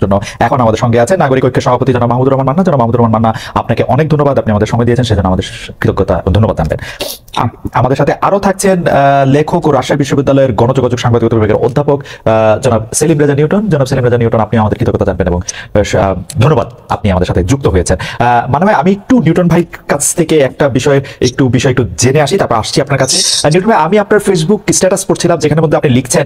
জন্য এখন আমাদের সঙ্গে আছে নাগরিক ঐক্যের সভাপতি জনাব মাহমুদুর রহমান মান্না। জনাব মাহমুদুর রহমান মান্না, আপনাকে অনেক ধন্যবাদ, আপনি আমাদের সময় দিয়েছেন, সেজন্য আমাদের কৃতজ্ঞতা ও ধন্যবাদ জানবেন। আমাদের সাথে আরো থাকছেন লেখক ও রাজশাহী বিশ্ববিদ্যালয়ের গণযোগাযোগ সাংবাদিকতা বিভাগের অধ্যাপক জনাব সেলিম রেজা নিউটন। জনাব সেলিম রেজা নিউটন, আপনি আমাদের কৃতজ্ঞতা জানবেন এবং ধন্যবাদ, আপনি আমাদের সাথে যুক্ত হয়েছেন। মানে আমি একটু নিউটন ভাই কাছ থেকে একটা বিষয় একটু জেনে আসি, তারপর আসছি আপনার কাছে। নিউটন ভাই, আমি আপনার ফেসবুক স্ট্যাটাস পড়ছিলাম, যেখানে মধ্যে আপনি লিখছেন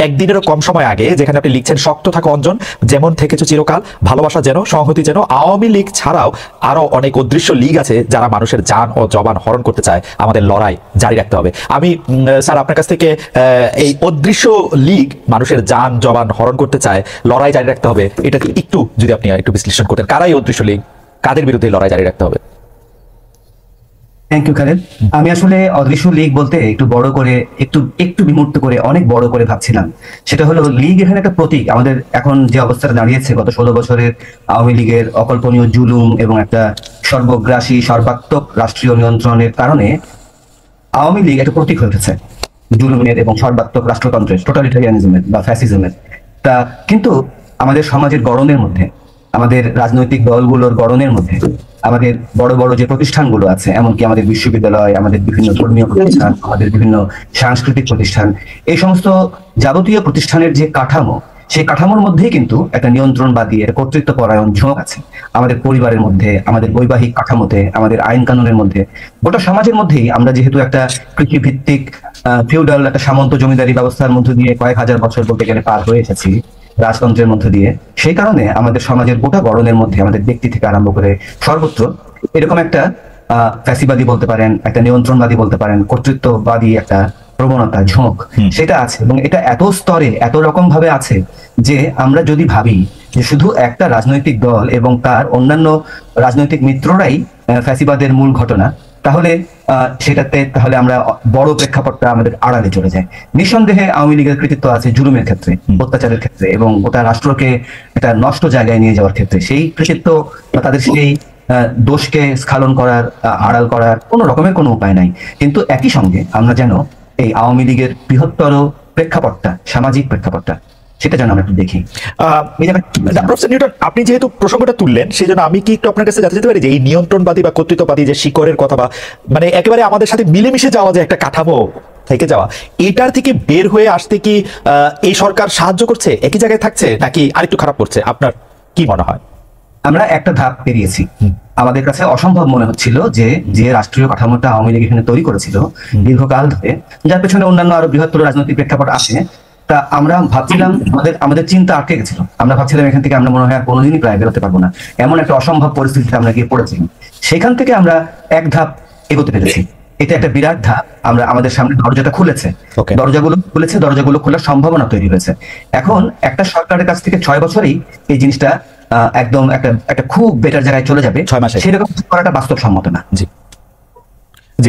একদিনেরও কম সময় আগে, যেখানে আপনি লিখছেন শক্ত থাকা অঞ্জন, যেমন থেকেছো চিরকাল, ভালোবাসা যেন, সংহতি যেন, আওয়ামী লীগ ছাড়াও আরো অনেক অদৃশ্য লীগ আছে যারা মানুষের জান ও জবান হরণ করতে চায়, আমাদের লড়াই জারি রাখতে হবে। আমি স্যার আপনার কাছ থেকে এই অদৃশ্য লীগ মানুষের জান জবান হরণ করতে চায়, লড়াই জারি রাখতে হবে, এটা একটু যদি আপনি একটু বিশ্লেষণ করতেন, কারাই অদৃশ্য লীগ, কাদের বিরুদ্ধে লড়াই জারি রাখতে হবে? Thank you Khaled. আমি আসলে অদৃশ্য লীগ বলতে একটু বড় করে একটু বিমূর্ত করে অনেক বড় করে ভাবছিলাম। সেটা হলো লীগ এখানে একটা প্রতীক। আমাদের এখন যে অবস্থাটা দাঁড়িয়েছে গত 16 বছরের আওয়ামী লীগের অকল্পনীয় জুলুম এবং একটা সর্বগ্রাসী সর্বাত্মক রাষ্ট্রীয় নিয়ন্ত্রণের কারণে আওয়ামী লীগ একটা প্রতীক হয়ে উঠেছে জুলুমের এবং সর্বাত্মক রাষ্ট্রতন্ত্রের, টোটালিটারিয়ানিজমের বা ফ্যাসিজমের। তা কিন্তু আমাদের সমাজের গড়নের মধ্যে, আমাদের রাজনৈতিক দলগুলোর গড়নের মধ্যে, আমাদের বড় বড় যে প্রতিষ্ঠানগুলো আছে, এমনকি আমাদের বিশ্ববিদ্যালয়, আমাদের বিভিন্ন ধর্মীয় প্রতিষ্ঠান, আমাদের বিভিন্ন সাংস্কৃতিক প্রতিষ্ঠান, এই সমস্ত যাবতীয় প্রতিষ্ঠানের যে কাঠামো, সেই কাঠামোর মধ্যেই কিন্তু একটা নিয়ন্ত্রণবাদী, একটা কর্তৃত্ব পরায়ণ ঝোঁক আছে। আমাদের পরিবারের মধ্যে, আমাদের বৈবাহিক কাঠামোতে, আমাদের আইন কানুনের মধ্যে, গোটা সমাজের মধ্যেই আমরা যেহেতু একটা কৃষিভিত্তিক ফিউডাল একটা সামন্ত জমিদারি ব্যবস্থার মধ্যে দিয়ে কয়েক হাজার বছর বলতে গেলে পার হয়ে এসেছি রাজতন্ত্রের মধ্যে দিয়ে, সেই কারণে আমাদের সমাজের গোটা গড়নের মধ্যে, আমাদের ব্যক্তি থেকে আরম্ভ করে সর্বত্র এরকম একটা ফ্যাসিবাদী বলতে পারেন, একটা নিয়ন্ত্রণবাদী বলতে পারেন, কর্তৃত্ববাদী একটা প্রবণতা ঝোঁক সেটা আছে। এবং এটা এত স্তরে এত রকম ভাবে আছে যে আমরা যদি ভাবি যে শুধু একটা রাজনৈতিক দল এবং তার অন্যান্য রাজনৈতিক মিত্ররাই ফ্যাসিবাদের মূল ঘটনা, তাহলে তাহলে আমরা বড় প্রেক্ষাপটটা আমাদের আড়ালে চলে যায়। নিঃসন্দেহে আওয়ামী লীগের কৃতিত্ব আছে জুলুমের ক্ষেত্রে, অত্যাচারের ক্ষেত্রে এবং গোটা রাষ্ট্রকে একটা নষ্ট জায়গায় নিয়ে যাওয়ার ক্ষেত্রে। সেই কৃতিত্ব বা তাদের সেই দোষকে স্খালন করার, আড়াল করার কোনো রকমের কোনো উপায় নাই। কিন্তু একই সঙ্গে আমরা যেন এই আওয়ামী লীগের বৃহত্তর প্রেক্ষাপটটা, সামাজিক প্রেক্ষাপটটা, সেটা যেন আমরা একটু দেখি। আপনি যেহেতু প্রসঙ্গটা তুললেন, সেই জন্য আমি কি একটু আপনার কাছে জানতে পারি যে এই নিয়ন্ত্রণবাদী বা কর্তৃত্ববাদী যে শিকড়ের কথা, বা মানে একেবারে আমাদের সাথে মিলেমিশে যাওয়া যে একটা কাঠামো থেকে যাওয়া, এটার থেকে বের হয়ে আসতে কি এই সরকার সাহায্য করছে, একই জায়গায় থাকছে, নাকি আরেকটু খারাপ করছে? আপনার কি মনে হয়? আমরা একটা ধাপ পেরিয়েছি। আমাদের কাছে অসম্ভব মনে হচ্ছিল যে রাষ্ট্রীয় কাঠামোটা আওয়ামী লীগ এখানে তৈরি করেছিল দীর্ঘকাল ধরে, যার পেছনে অন্যান্য আরো বৃহত্তর রাজনৈতিক প্রেক্ষাপট আছে, তা আমরা ভাবছিলাম, আমাদের চিন্তা আটকে গেছিল। আমরা ভাবছিলাম এখান থেকে আমরা মনে হয় কোনোদিনই প্রায় বেরোতে পারবো না, এমন একটা অসম্ভব পরিস্থিতিতে আমরা গিয়ে পড়েছিলাম। সেখান থেকে আমরা এক ধাপ এগোতে পেরেছি। এটা একটা বিরাট ধাপ। আমরা আমাদের সামনে দরজাটা খুলেছে, দরজাগুলো খোলার সম্ভাবনা তৈরি হয়েছে। এখন একটা সরকারের কাছ থেকে 6 বছরেই এই জিনিসটা একদম একটা খুব বেটার জায়গায় চলে যাবে, 6 মাসে সেরকম করাটা বাস্তবসম্মত না। জি,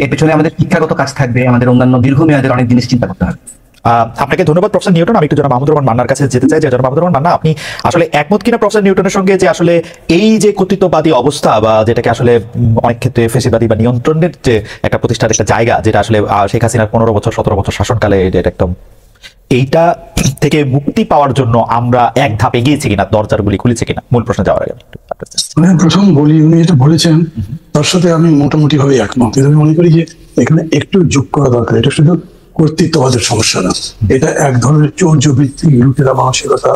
এর পেছনে আমাদের শিক্ষাগত কাজ থাকবে, আমাদের অন্যান্য দীর্ঘমেয়াদের অনেক জিনিস চিন্তা করতে হবে। আপনাকে ধন্যবাদ প্রফেসর নিউটন। আমি একটু জনাব মাহমুদুর রহমান মান্নার কাছে যেতে চাই যে জনাব মাহমুদুর রহমান মান্না, আপনি আসলে একমত কিনা প্রফেসর নিউটনের সঙ্গে যে আসলে এই যে কর্তৃত্ববাদী অবস্থা, বা যেটাকে আসলে অনেক ক্ষেত্রে ফেসিবাদী বা নিয়ন্ত্রণের যে একটা প্রতিষ্ঠানের একটা জায়গা, যেটা আসলে শেখ হাসিনার 15 বছর 17 বছর শাসনকালে এটা একদম, এইটা থেকে মুক্তি পাওয়ার জন্য আমরা এক ধাপ এগিয়েছি কিনা, দরজাগুলি খুলেছে কিনা? মূল প্রশ্নে যাওয়ার আগে প্রথম বলি, উনি যেটা বলেছেন তার সাথে আমি মোটামুটি ভাবে একমত। আমি মনে করি যে এখানে একটু যোগ করা দরকার। এটা শুধু কর্তৃত্ববাদের সমস্যা না, এটা এক ধরনের চৌর্যবৃত্তি, লুটেরা মানসিকতা,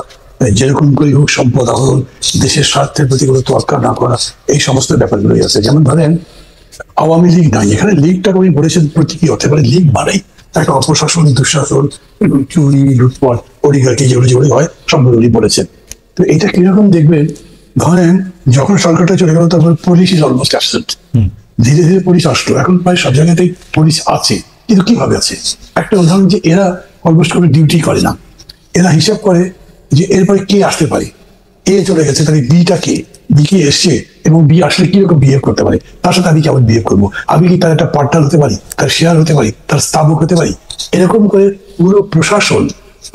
যেরকম করে হোক সম্পদ আহরণ, দেশের স্বার্থের প্রতি কোনো তোয়াক্কা না করা, এই সমস্ত ব্যাপারগুলোই আছে। যেমন ধরেন আওয়ামী লীগ নাই, এখানে লীগটাকে উনি বলেছেন প্রতীকী হতে পারে, লীগ মানেই একটা অপশাসন, দুঃশাসন, চুরি, লুটপাট, অলিগার্কি, যেগুলো হয় সবগুলো উনি বলেছেন। তো এটা কিরকম দেখবেন, ধরেন যখন সরকারটা চলে গেল তখন পুলিশ ইজ অলমোস্ট অ্যাবসেন্ট, ধীরে ধীরে পুলিশ আসলো, এখন প্রায় সব জায়গাতেই পুলিশ আছে, কিন্তু কিভাবে আছে? একটা উদাহরণ, যে এরা অলমোস্ট কোনো ডিউটি করে না, এরা হিসাব করে যে এরপরে কে আসতে পারে, এ চলে গেছে তাহলে বিটা কে, বি কে এসছে এবং বি আসলে কিরকম বিহেভ করতে পারে, তার সাথে আমি কেমন বিহেভ করবো, আমি কি তার একটা পার্টনার হতে পারি, তার শেয়ার হতে পারি, তার স্থাবক হতে পারি। এরকম করে পুরো প্রশাসন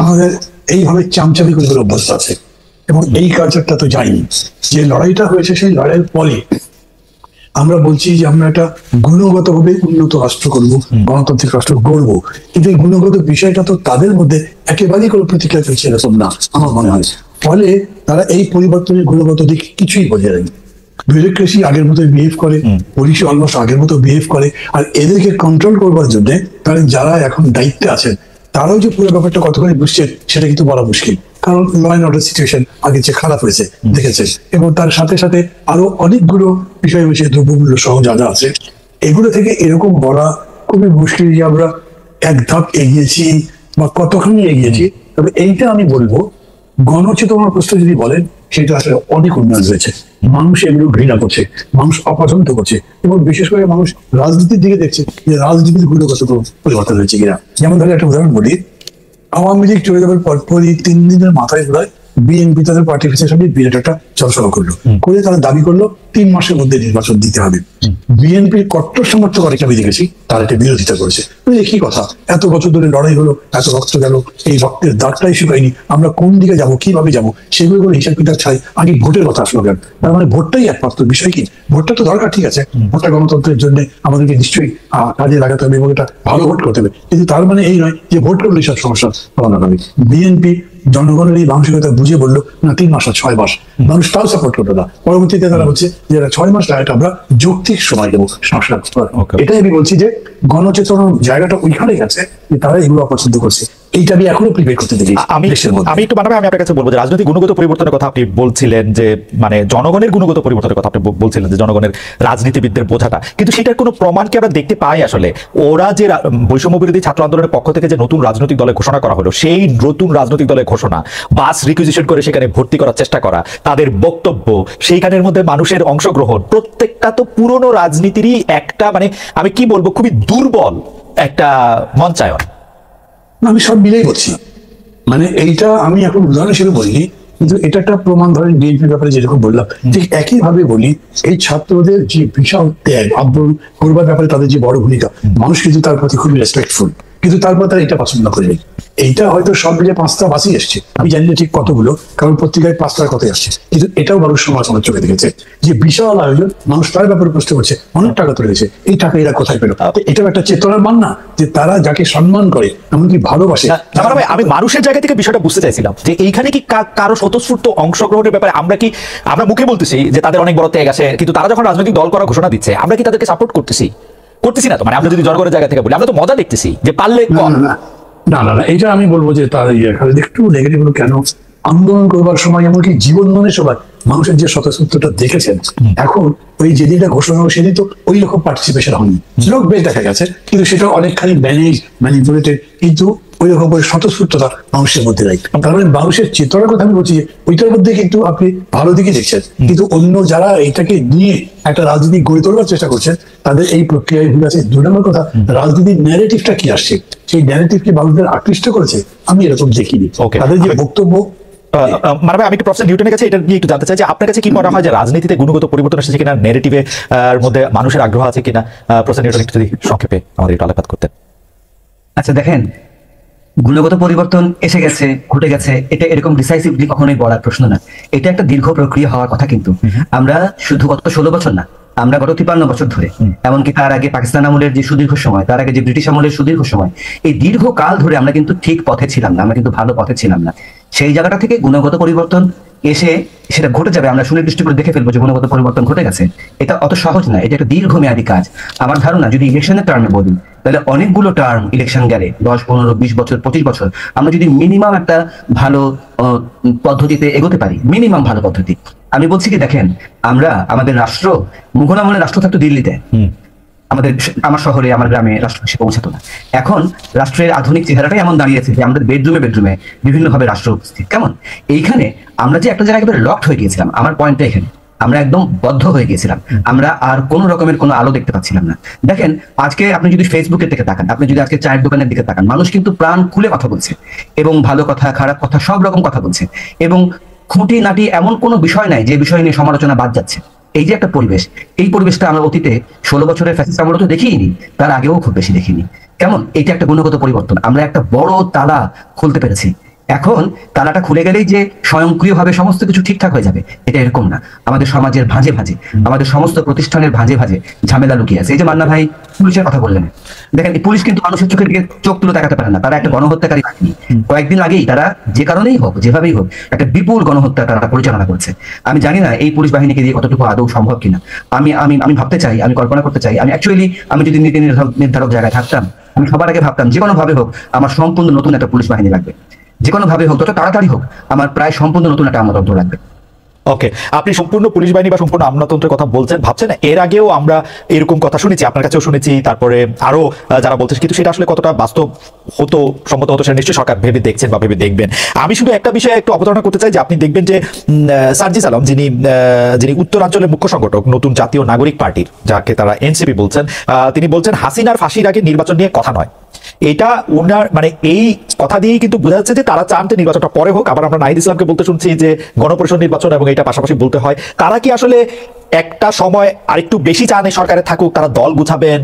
আমাদের এইভাবে চামচামি করে অভ্যস্ত আছে এবং এই কালচারটা তো যায়নি। যে লড়াইটা হয়েছে সেই লড়াইয়ের পরে আমরা বলছি যে আমরা একটা গুণগতভাবে উন্নত রাষ্ট্র করবো, গণতান্ত্রিক রাষ্ট্র গড়বো, কিন্তু এই গুণগত বিষয়টা তো তাদের মধ্যে একেবারেই কোনো প্রতিক্রিয়া চলছে এরকম না আমার মনে হয়। ফলে তারা এই পরিবর্তনের গুণগত দিক কিছুই বোঝে না। বিউরোক্রেসি আগের মতো বিহেভ করে, পুলিশও অলমোস্ট আগের মতো বিহেভ করে, আর এদেরকে কন্ট্রোল করবার জন্য তারা যারা এখন দায়িত্বে আছেন তারাও যে পুরো ব্যাপারটা কতখানি বুঝছেন সেটা কিন্তু বলা মুশকিল। কারণ ল অ্যান্ড অর্ডার সিচুয়েশন আগে যে খারাপ হয়েছে দেখেছে, এবং তার সাথে সাথে আরো অনেকগুলো বিষয় হয়েছে, দ্রব্যমূল্য সহ যা যা আছে, এগুলো থেকে এরকম বলা খুবই মুশকিল যে আমরা এক ধাপ এগিয়েছি বা কতখানি এগিয়েছি। তবে এইটা আমি বলবো, গণচেতনার প্রশ্ন যদি বলেন, সেটা আসলে অনেক উন্নয়ন হয়েছে। মানুষ এগুলো ঘৃণা করছে, মানুষ অপছন্দ করছে, এবং বিশেষ করে মানুষ রাজনীতির দিকে দেখছে যে রাজনীতির গুণগত পরিবর্তন হয়েছে কিনা। যেমন ধরে একটা উদাহরণ বলি, আওয়ামী লীগ চলে যাওয়ার পরপরই 3 দিনের মাথায় প্রায় বিএনপি তাদের পার্টি অফিসের সামনে বিরাট একটা জলসভা করলো, করে তারা দাবি করলো 3 মাসের মধ্যে নির্বাচন দিতে হবে। বিএনপির কট্টর সমর্থক অনেকে আমি দেখেছি তারা এটা বিরোধিতা করেছে। কি কথা, এত বছর ধরে লড়াই হলো, এত রক্ত গেল, এই রক্তের দাগটাই শুকায়নি, আমরা কোন দিকে যাব, কিভাবে যাব, সেগুলো করে হিসাব কিতাব ছাই আগে ভোটের কথা আসলো কেন? তার মানে ভোটটাই একমাত্র বিষয় কি? ভোটটা তো দরকার, ঠিক আছে, ভোটটা গণতন্ত্রের জন্য আমাদেরকে নিশ্চয়ই কাজে লাগাতে হবে এবং এটা ভালো ভোট করতে হবে, কিন্তু তার মানে এই নয় যে ভোট করলে সব সমস্যা সমাধান হবে। বিএনপি জনগণের এই মানসিকতা বুঝে বললো না 3 মাস আর 6 মাস, মানুষ তাও সাপোর্ট করলো না। পরবর্তীতে তারা বলছে যে 6 মাস না, এটা আমরা যৌক্তিক সময় দেবো সংস্কার। এটাই আমি বলছি যে গণচেতনার জায়গাটা ওইখানে গেছে যে তারা এগুলো অপছন্দ করছে। এইটা আমি এখনো প্রিপেয়ার করতে দেখি। আমি একটু বানাবে, আমি আপনার কাছে বলবো যে রাজনৈতিক গুণগত পরিবর্তনের কথা আপনি বলছিলেন, যে মানে জনগণের গুণগত পরিবর্তনের কথা আপনি বলছিলেন, যে জনগণের রাজনীতিবিদদের বোঝাটা, কিন্তু সেটার কোনো প্রমাণ কি আমরা দেখতে পাই? আসলে ওরা যে বৈষম্য বিরোধী ছাত্র আন্দোলনের পক্ষ থেকে যে নতুন রাজনৈতিক দলের ঘোষণা করা হলো, সেই নতুন রাজনৈতিক দলের ঘোষণা, বাস রিকুইজিশন করে সেখানে ভর্তি করার চেষ্টা করা, তাদের বক্তব্য, সেইখানের মধ্যে মানুষের অংশগ্রহণ, প্রত্যেকটা তো পুরনো রাজনীতিরই একটা মানে আমি কি বলবো খুবই দুর্বল একটা মঞ্চায়ন। আমি সব মিলেই বলছি, মানে এইটা আমি এখন উদাহরণ হিসেবে বলিনি, কিন্তু এটা একটা প্রমাণ। ধরেন বিএনপির ব্যাপারে যেরকম বললাম, ঠিক একইভাবে বলি এই ছাত্রদের যে বিশাল ত্যাগ, আন্দোলন করবার ব্যাপারে তাদের যে বড় ভূমিকা, মানুষ কিন্তু তার প্রতি খুবই রেসপেক্টফুল, কিন্তু তারপর তারা এটা পছন্দ করে। এইটা হয়তো সব মিলে 5টা বাসই এসছে, আমি জানি না ঠিক কতগুলো, কারণ পত্রিকায় 5টার কথাই আসছে, কিন্তু এটাও মানুষ সমালোচনার চোখে দেখেছে যে বিশাল আয়োজন, মানুষ তার ব্যাপারে প্রশ্ন করছে, অনেক টাকা তুলে গেছে, এই টাকা এরা কোথায় পেল? এটাও একটা চেতনার মান না, যে তারা যাকে সম্মান করে এমনকি ভালোবাসে। আমি মানুষের জায়গা থেকে বিষয়টা বুঝতে চাইছিলাম যে এইখানে কি কারো স্বতঃস্ফূর্ত অংশগ্রহণের ব্যাপারে আমরা মুখে বলতেছি যে তাদের অনেক বড় ত্যাগ আছে, কিন্তু তারা যখন রাজনৈতিক দল করার ঘোষণা দিচ্ছে আমরা কি তাদেরকে সাপোর্ট করতেছি না? তো মানে আমরা যদি জনগণের জায়গা থেকে বলি, আমরা তো মজা দেখতেছি যে পারলে না, এটা আমি বলবো যে তার একটু নেগেটিভ হলো কেন? আন্দোলন করবার সময় এমনকি জীবনদানের সময় মানুষের যে স্বতঃস্ফূর্তটা দেখেছেন, এখন ওই যেদিনটা ঘোষণা হলো সেদিন তো ওই রকম পার্টিসিপেশন হয়নি, লোক বেশ দেখা গেছে, কিন্তু সেটা অনেকখানি ম্যানিপুলেটেড, কিন্তু ওই রকম করে স্বতঃস্ফূর্ততা মানুষের মধ্যে নাই। তার মানে মানুষের চেতনার কথা আমি বলছি যে ওইটার মধ্যে কিন্তু আপনি ভালো দিকে দেখছেন, কিন্তু অন্য যারা এটাকে নিয়ে একটা রাজনীতি গড়ে তোলবার চেষ্টা করছেন তাদের এই প্রক্রিয়ায় ভুল আছে। 2 নম্বর কথা, রাজনীতির ন্যারেটিভটা কি আসছে, সেই ন্যারেটিভকে মানুষদের আকৃষ্ট করেছে, আমি এরকম দেখিনি। তাদের যে বক্তব্য, মানে আমি একটু প্রফেসর নিউটনের কাছে এটা নিয়ে একটু জানতে চাই যে আপনার কাছে কি মনে হয় যে রাজনীতিতে গুণগত পরিবর্তন এসেছে কিনা, ন্যারেটিভের মধ্যে মানুষের আগ্রহ আছে কিনা? প্রফেসর নিউটন একটু যদি সংক্ষেপে আমাদের একটু আলোকপাত করতেন। আচ্ছা দেখেন, গুণগত পরিবর্তন এসে গেছে, ঘটে গেছে, এটা এরকম ডিসাইসিভলি কখনোই বলার প্রশ্ন না। এটা একটা দীর্ঘ প্রক্রিয়া হওয়ার কথা, কিন্তু আমরা শুধু গত 16 বছর না, আমরা গত 53 বছর ধরে, এমনকি তার আগে পাকিস্তান আমলের যে সুদীর্ঘ সময়, তার আগে যে ব্রিটিশ আমলের সুদীর্ঘ সময়, এই দীর্ঘ কাল ধরে আমরা কিন্তু ঠিক পথে ছিলাম না, আমরা কিন্তু ভালো পথে ছিলাম না। সেই জায়গাটা থেকে গুণগত পরিবর্তন এসে সেটা ঘটে যাবে, আমরা সুনির্দিষ্ট করে দেখে ফেলবো যে গুণগত পরিবর্তন ঘটে গেছে। এটা অত সহজ না, এটা একটা দীর্ঘমেয়াদী কাজ। আমার ধারণা যদি ইলেকশনের টার্মে বলি, তাহলে অনেকগুলো টার্ম ইলেকশন গেলে 10, 15, 20 বছর, 25 বছর, আমরা যদি মিনিমাম একটা ভালো পদ্ধতিতে এগোতে পারি, মিনিমাম ভালো পদ্ধতি। আমি বলছি কি, দেখেন, আমরা আমাদের রাষ্ট্র, মুঘল আমলের রাষ্ট্র থাকতো দিল্লিতে, আমার শহরে, আমার গ্রামে রাষ্ট্র এসে পৌঁছাতো না। এখন রাষ্ট্রের আধুনিক চেহারাটাই এমন দাঁড়িয়েছে যে আমাদের বেডরুমে বিভিন্নভাবে রাষ্ট্র উপস্থিত। কেমন এইখানে আমরা যে একটা জায়গায় একেবারে লকড হয়ে গিয়েছিলাম, আমার পয়েন্টটা এখানে, আমরা একদম বদ্ধ হয়ে গিয়েছিলাম, আমরা আর কোনো রকমের কোনো আলো দেখতে পাচ্ছিলাম না। দেখেন, আজকে আপনি যদি ফেসবুকের দিকে তাকান, আপনি যদি আজকে চায়ের দোকানের দিকে তাকান, মানুষ কিন্তু প্রাণ খুলে কথা বলছে, এবং ভালো কথা, খারাপ কথা, সব রকম কথা বলছে, এবং খুঁটি নাটি এমন কোনো বিষয় নাই যে বিষয় নিয়ে সমালোচনা বাদ যাচ্ছে। এই যে একটা পরিবেশ, এই পরিবেশটা আমরা অতীতে 16 বছরের ফ্যাসিস্ট আমলে তো দেখিনি, তার আগেও খুব বেশি দেখিনি। কেমন, এটা একটা গুণগত পরিবর্তন। আমরা একটা বড় তালা খুলতে পেরেছি, এখন তালাটা খুলে গেলেই যে স্বয়ংক্রিয়ভাবে সমস্ত কিছু ঠিকঠাক হয়ে যাবে, এটা এরকম না। আমাদের সমাজের ভাঁজে ভাঁজে, আমাদের সমস্ত প্রতিষ্ঠানের ভাঁজে ভাঁজে ঝামেলা লুকিয়ে আছে। এই যে মান্না ভাই পুলিশের কথা বললেন, দেখেন এই পুলিশ কিন্তু মানুষের চোখের দিকে চোখ তুলে তাকাতে পারে না। তারা একটা গণহত্যাকারী বাহিনী। কয়েকদিন আগেই তারা যে কারণেই হোক, যেভাবেই হোক, একটা বিপুল গণহত্যা তারা পরিচালনা করছে। আমি জানি না এই পুলিশ বাহিনীকে দিয়ে কতটুকু আদৌ সম্ভব কিনা। আমি আমি আমি ভাবতে চাই, আমি কল্পনা করতে চাই, আমি যদি নীতি নির্ধারক জায়গায় থাকতাম, আমি সবার আগে ভাবতাম যে কোনো ভাবে হোক আমার সম্পূর্ণ নতুন একটা পুলিশ বাহিনী লাগবে। যে কোনো ভাবে হোক, যত তাড়াতাড়ি হোক, আমার প্রায় সম্পূর্ণ নতুন একটা আমলাতন্ত্র লাগবে। ওকে, আপনি সম্পূর্ণ পুলিশ বাহিনী বা সম্পূর্ণ আমলাতন্ত্রের কথা বলছেন, ভাবছেন এর আগেও আমরা এরকম কথা শুনেছি, আপনার কাছেও শুনেছি, তারপরে আরো যারা বলছেন, কিন্তু সেটা আসলে কতটা বাস্তব হতো, সম্মত হতো, সেটা নিশ্চয়ই সরকার ভেবে দেখছেন বা ভেবে দেখবেন। আমি শুধু একটা বিষয়ে একটু অবতারণা করতে চাই যে আপনি দেখবেন যে সার্জিস আলম, যিনি উত্তরাঞ্চলের মুখ্য সংগঠক নতুন জাতীয় নাগরিক পার্টির, যাকে তারা এনসিপি বলছেন, তিনি বলছেন হাসিনার ফাঁসির আগে নির্বাচন নিয়ে কথা নয়। এটা ওনার মানে এই কথা দিয়েই কিন্তু বোঝা যাচ্ছে যে তারা চান যে নির্বাচনটা পরে হোক। আবার আমরা নাহিদ ইসলামকে বলতে শুনছি যে গণপরিষদ নির্বাচন এবং এটা পাশাপাশি বলতে হয়। তারা কি আসলে একটা সময় আরেকটু বেশি চান এই সরকারে থাকুক, তারা দল গুছাবেন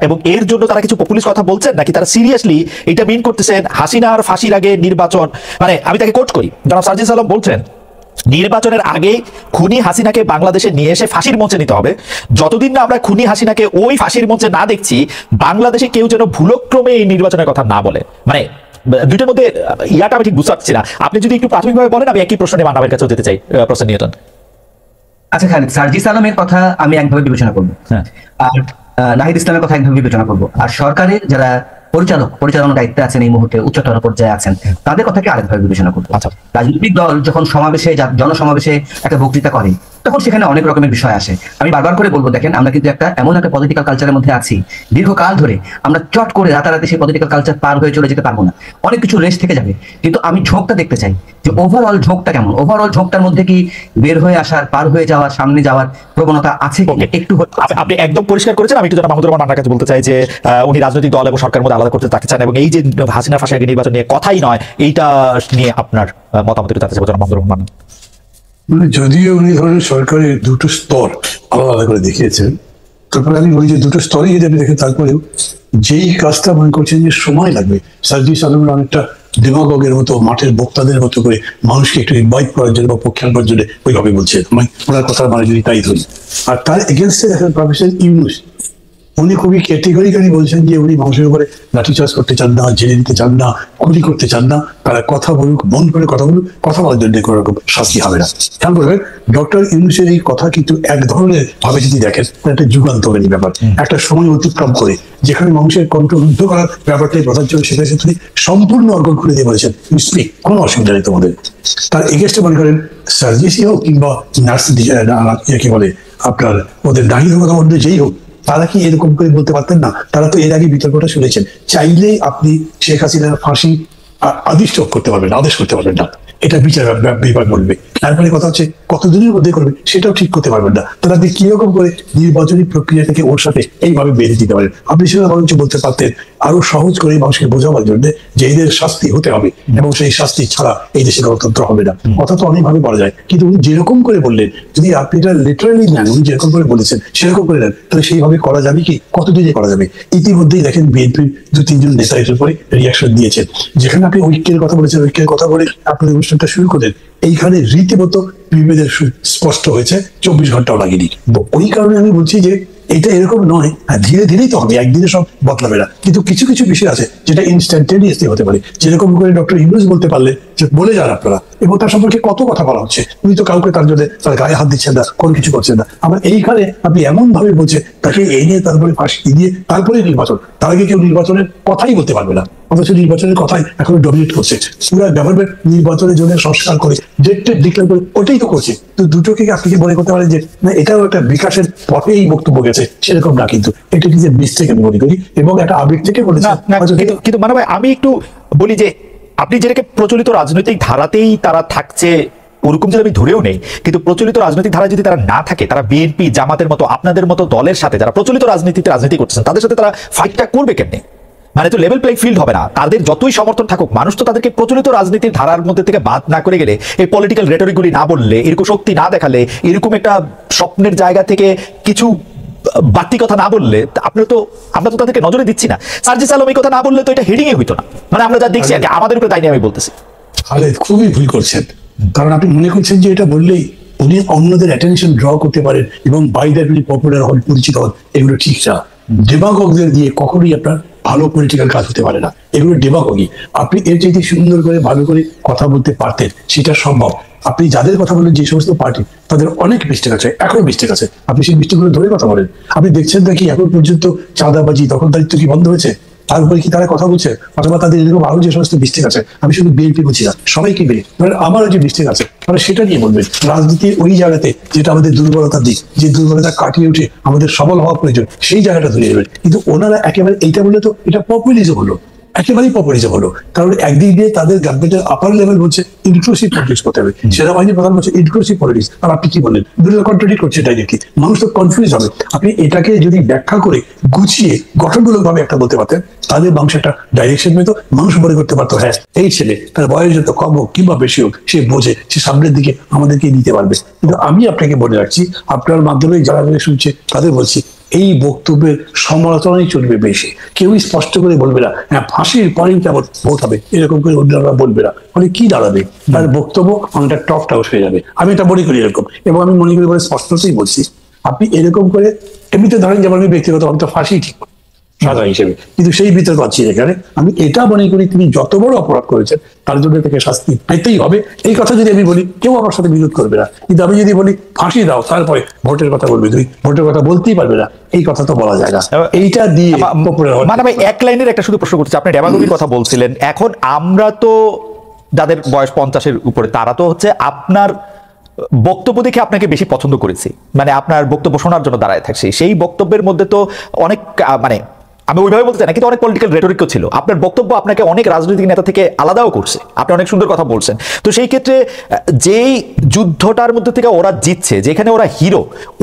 এবং এর জন্য তারা কিছু পপুলিস্ট কথা বলছেন, নাকি তারা সিরিয়াসলি এটা মিন করতেছেন হাসিনার ফাঁসির আগে নির্বাচন? মানে আমি তাকে কোট করি, জনাব সার্জিস আলম বলছেন নির্বাচনের আগে খুনি হাসিনাকে বাংলাদেশে নিয়ে এসে ফাঁসির মঞ্চে নিতে হবে। যতদিন না আমরা খুনি হাসিনাকে ওই ফাঁসির মঞ্চে না দেখছি, বাংলাদেশে কেউ যেন ভুলক্রমে এই নির্বাচনের কথা না বলে। মানে দুইটার মধ্যে ইয়াটা আমি ঠিক বুঝতে পারছি না। আপনি যদি একটু প্রাথমিকভাবে বলেন, আমি একই প্রশ্নে মান্নাবের কাছেও যেতে চাই। প্রশ্ন নিউটন। আচ্ছা খালিদ, সার্জিস আলমের কথা আমি একভাবে বিবেচনা করবো, আর নাহিদ ইসলামের কথা একভাবে বিবেচনা করবো, আর সরকারের যারা পরিচালনার দায়িত্বে আছেন এই মুহূর্তে, উচ্চতর পর্যায়ে আছেন, তাদের কথাকে আরেকভাবে বিবেচনা করবো। রাজনৈতিক দল যখন জনসমাবেশে একটা বক্তৃতা করে, তখন সেখানে অনেক রকমের বিষয় আসে। আমি বারবার করে বলবো, দেখেন আমরা কিন্তু এমন একটা পলিটিক্যাল কালচারের মধ্যে আছি, দীর্ঘকাল ধরে আমরা চট করে রাতারাতি সেই পলিটিক্যাল কালচার পার হয়ে চলে যেতে পারবো না, অনেক কিছু রেস্ট থেকে যাবে। কিন্তু আমি ঝোঁকটা দেখতে চাই যে ওভারঅল ঝোঁকটা কেমন, ওভারঅল ঝোঁকটার মধ্যে কি বের হয়ে আসার, পার হয়ে যাওয়ার, সামনে যাওয়ার প্রবণতা আছে একটু। আপনি একদম পরিষ্কার করেছেন। আমি একটু জনাব মাহমুদুর রহমান মান্নার কাছে বলতে চাই যে উনি রাজনৈতিক দল এবং সরকারের মধ্যে আলাদা করতে থাকতে চান, এবং এই যে হাসিনা ফাঁসির আগে নির্বাচন নিয়ে কথাই নয়, এইটা নিয়ে আপনার মতামত একটু জানতে চাই জনাব মাহমুদুর রহমান। মানে যদিও উনি ধরেন সরকারের দুটো স্তর আলাদা করে দেখিয়েছেন, তারপরে আমি ওই যে দুটো স্তরেই যদি আমি দেখি, তারপরেও যেই কাজটা মনে করছেন যে সময় লাগবে, সার্জিস আলমের অনেকটা ডেমাগগের মতো, মাঠের বক্তাদের মতো করে মানুষকে একটু ইনভাইট করার জন্য বা পক্ষে আনবার জন্য ওইভাবে বলছে, মানে ওনার কথা মানে যদি তাই ধরি। আর তার এগেনস্টে দেখেন প্রফেসর ইউনূস, উনি খুবই ক্যাটেগরিক্যালি বলছেন যে উনি মানুষের উপরে লাঠিচার্জ করতে চান না, জেলে দিতে চান না, গুলি করতে চান না, তারা কথা বলুক, মন করে কথা বলুক, কথা বলার জন্য কোনো রকম শাস্তি হবে না। খেয়াল করবেন ডক্টর ইউনূসের এই কথা কিন্তু এক ধরনের ভাবে যদি দেখেন, একটা যুগান্তকারী ব্যাপার। একটা সময় অতিক্রম করে যেখানে মানুষের কণ্ঠ রুদ্ধ করার ব্যাপারটাই প্রধান ছিল, সেটা তিনি সম্পূর্ণ অর্জন করে দিয়ে বলেছেন স্পিক, কোনো অসুবিধা নেই তোমাদের। তার এগেস্টে মনে করেন সার্জিসি হোক কিংবা নার্স কি বলে আপনার ওদের দাঁড়িয়ে কথা বলতে যেই হোক, তারা কি এরকম করে বলতে পারতেন না? তারা তো এর আগে বিতর্কটা শুনেছেন। চাইলেই আপনি শেখ হাসিনার ফাঁসি আদেশ করতে পারবেন, আদেশ করতে পারবেন না, এটা বিচার বিভাগ বলবে। তারপরে কথা হচ্ছে কতদিনের মধ্যে করবে সেটাও ঠিক করতে পারবেন না। তাহলে আপনি কিরকম করে নির্বাচনী প্রক্রিয়া থেকে ওর সাথে এইভাবে বেঁধে দিতে পারেন? আপনি সেটা বরঞ্চ বলতে পারতেন আরো সহজ করে মানুষকে বোঝাবার জন্য যে এদের শাস্তি হতে হবে এবং সেই শাস্তি ছাড়া এই দেশে গণতন্ত্র হবে না। কথা তো অনেকভাবে বলা যায়, কিন্তু উনি যেরকম করে বললেন, যদি আপনি এটা লিটারালি নেন, উনি যেরকম করে বলেছেন সেরকম করে নেন, তাহলে সেইভাবে করা যাবে কি? কতদিনে করা যাবে? ইতিমধ্যেই দেখেন বিএনপির 2-3 জন নেতা এর উপরে রিয়াকশন দিয়েছেন। যেখানে আপনি ঐক্যের কথা বলেছেন, ঐক্যের কথা বলে আপনি অনুষ্ঠানটা শুরু করেন, এইখানে রীতিমতো বিভেদের স্পষ্ট হয়েছে, 24 ঘন্টাও লাগেনি। তো ওই কারণে আমি বলছি যে এটা এরকম নয়, ধীরে ধীরেই তো হবে, একদিনে সব বদলাবে না। কিন্তু কিছু কিছু বিষয় আছে যেটা ইনস্ট্যান্টেনিয়াসলি হতে পারে, যেরকম করে ডক্টর ইউনূস বলতে পারলে যে বলে যান আপনারা, এবং তার সম্পর্কে কত কথা বলা হচ্ছে, উনি তো কাউকে তার জন্য তার গায়ে হাত দিচ্ছেন না, কোনো কিছু করছেন না। আবার এইখানে আপনি এমন ভাবে বলছে তাকে এই নিয়ে তারপরে ফাঁসি দিয়ে তারপরে নির্বাচন, তার আগে কেউ নির্বাচনের কথাই বলতে পারবে না, অথচ নির্বাচনের কথাই এখন ডমিনেট করছে। পুরো গভর্নমেন্ট নির্বাচনের জন্য সংস্কার করে ডেট ডিক্লেয়ার করে ওটাই তো করছে। তো দুটোকে আপনি কি মনে করতে পারেন যে না এটাও একটা বিকাশের পথে এই বক্তব্য গেছে? সেরকম না, কিন্তু এটা কি যে মিস্টেক আমি মনে করি, এবং একটা আবেগ থেকে বলেছে। কিন্তু মানে ভাই আমি একটু বলি যে আপনি যেটাকে প্রচলিত রাজনৈতিক ধারাতেই তারা থাকছে ওরকম যদি আমি ধরেও নেই, কিন্তু প্রচলিত রাজনৈতিক ধারা যদি তারা না থাকে, তারা বিএনপি জামাতের মতো আপনাদের মতো দলের সাথে যারা প্রচলিত রাজনীতিতে রাজনীতি করতেছেন তাদের সাথে তারা ফাইটটা করবে কেমনে? মানে তো লেভেল প্লেইং ফিল্ড হবে না। তাদের যতই সমর্থন থাকুক, মানুষ তো তাদেরকে প্রচলিত রাজনীতির ধারার মধ্যে থেকে বাদ না করে গেলে, এই পলিটিক্যাল রেটরিকগুলি না বললে, এরকম শক্তি না দেখালে, এরকম একটা স্বপ্নের জায়গা থেকে কিছু বাড়তি কথা না বললে আমরা তো তাদেরকে নজরে দিচ্ছি না। সার্জিস আলম এই কথা না বললে তো এটা হেডিং এ হইতো না। মানে আমরা যা দেখছি আর কি, আমাদের উপরে দায় নিয়ে আমি বলতেছি। খালেদ খুবই ভুল করছেন, কারণ আপনি মনে করছেন যে এটা বললেই উনি অন্যদের অ্যাটেনশন ড্র করতে পারেন এবং বাই দ্যাট উনি পপুলার হন, পরিচিত হন। এগুলো ঠিক না। ডেমাগগদের দিয়ে কখনোই আপনার ভালো পলিটিক্যাল কাজ হতে পারে না। এগুলো ডেমাগগি। আপনি এর চাইতে সুন্দর করে ভালো করে কথা বলতে পারতেন, সেটা সম্ভব। আপনি যাদের কথা বলেন, যে সমস্ত পার্টি, তাদের অনেক মিস্টেক আছে, এখনো মিস্টেক আছে। আপনি সেই মিস্টেকগুলো ধরে কথা বলেন। আপনি দেখছেন নাকি এখন পর্যন্ত চাঁদাবাজি, দখলদারিত্ব কি বন্ধ হয়েছে? তারপরে কি তারা কথা বলছে? অথবা তাদের এরকম আরো যে সমস্ত মিস্টেক আছে, আমি শুধু বিএনপি বলছি না, সবাইকে মিলে মানে আমারও যে মিস্টেক আছে মানে সেটা নিয়ে বলবেন। রাজনীতি ওই জায়গাতে যেটা আমাদের দুর্বলতার দিক, যে দুর্বলতা কাটিয়ে উঠে আমাদের সবল হওয়া প্রয়োজন, সেই জায়গাটা ধরে নেবেন। কিন্তু ওনারা একেবারে এইটা বললে তো এটা পপুলিজম হলো, একেবারেই পপুলিজম হলো। কারণ একদিক দিয়ে তাদের গভর্নমেন্টের আপার লেভেল বলছে ইনক্লুসিভ পলিটিক্স করতে হবে, সেনাবাহিনীর প্রধান বলছে ইনক্লুসিভ পলিটিক্স। আর আপনি কি বললেন? দুটো কন্ট্রাডিক্ট করছে ডাইরেক্টলি। মানুষ তো কনফিউজ হবে। আপনি এটাকে যদি ব্যাখ্যা করে গুছিয়ে গঠনমূলক ভাবে একটা বলতে পারতেন, তাহলে মানুষ একটা ডাইরেকশন পেত। মানুষ মনে করতে পারতো হ্যাঁ এই ছেলে, তার বয়স যত কম হোক কিংবা বেশি হোক, সে বোঝে, সে সামনের দিকে আমাদেরকে নিতে পারবে। কিন্তু আমি আপনাকে বলে রাখছি, আপনার মাধ্যমে যারা শুনছে তাদের বলছি, এই বক্তব্যের সমালোচনাই চলবে বেশি। কেউই স্পষ্ট করে বলবে না হ্যাঁ ফাঁসির পরেই কেমন ভোট হবে, এরকম করে অন্যরা বলবে না। ফলে কি দাঁড়াবে? তার বক্তব্য অনেকটা টপ টাউস হয়ে যাবে। আমি এটা মনে করি এরকম, এবং আমি মনে করি বলে স্পষ্টতই বলছি। আপনি এরকম করে এমনিতে ধরেন, যেমন আমি ব্যক্তিগত আমি তো ফাঁসি ঠিক সাজা হিসেবে, কিন্তু সেই বিতর্ক আছে এখানে। আমি এটা মনে করি তিনি যত বড় অপরাধ করেছেন তার জন্য তাকে শাস্তি পেতেই হবে। এই কথা যদি আমি বলি, কেউ আমার সাথে বিরোধ করবে না। কিন্তু আমি যদি বলি ফাঁসি দাও, তারপরে ভোটের কথা বলবে, তুই ভোটের কথা বলতেই পারবে না, এই কথা তো বলা যায় না। এইটা দিয়ে মানে আমি এক লাইনের একটা শুধু প্রশ্ন করছি। আপনি ডেমাগোগির কথা বলছিলেন। এখন আমরা তো যাদের বয়স 50-এর উপরে, তারা তো হচ্ছে আপনার বক্তব্য দেখে আপনাকে বেশি পছন্দ করেছি, মানে আপনার বক্তব্য শোনার জন্য দাঁড়ায় থাকছি। সেই বক্তব্যের মধ্যে তো অনেক মানে আমি ওইভাবে বলতে চাই না, কিন্তু অনেক পলিটিক্যাল রেটরিকও ছিল। আপনার বক্তব্য আপনাকে অনেক রাজনৈতিক নেতা থেকে আলাদাও করছে। আপনি অনেক সুন্দর কথা বলছেন। তো সেই ক্ষেত্রে যেই যুদ্ধটার মধ্যে থেকে ওরা জিতছে, যেখানে ওরা হিরো,